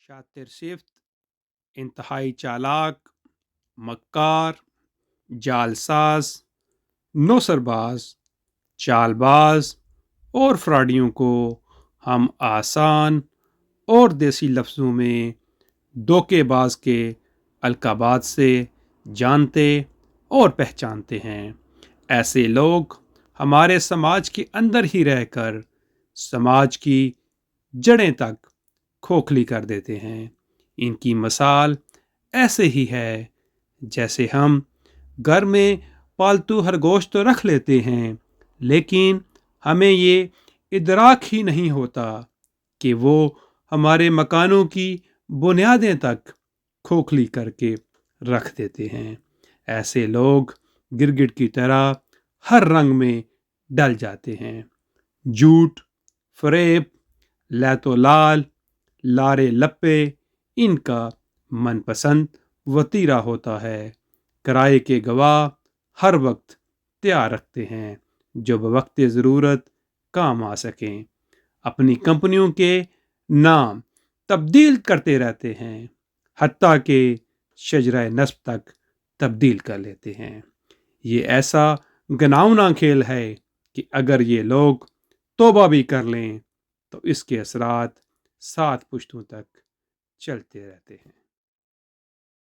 शातिर सिफ्त इंतहाई चालाक, मक्कार, जालसाज, नौसरबाज, चालबाज और फ्रॉडियों को हम आसान और देसी लफ्ज़ों में धोखेबाज के अलकाबात से जानते और पहचानते हैं। ऐसे लोग हमारे समाज के अंदर ही रहकर समाज की जड़ें तक खोखली कर देते हैं। इनकी मिसाल ऐसे ही है जैसे हम घर में पालतू खरगोश तो रख लेते हैं, लेकिन हमें ये इदराक ही नहीं होता कि वो हमारे मकानों की बुनियादें तक खोखली करके रख देते हैं। ऐसे लोग गिरगिट की तरह हर रंग में डल जाते हैं। झूठ, फरेब, लैतोलाल, लारे लप्पे इनका मनपसंद वतीरा होता है। किराए के गवाह हर वक्त तैयार रखते हैं जो बवक्त ज़रूरत काम आ सकें। अपनी कंपनियों के नाम तब्दील करते रहते हैं, हत्ता के शजरा नस्ब तक तब्दील कर लेते हैं। ये ऐसा घिनौना खेल है कि अगर ये लोग तौबा भी कर लें तो इसके असरात 7 पुश्तों तक चलते रहते हैं।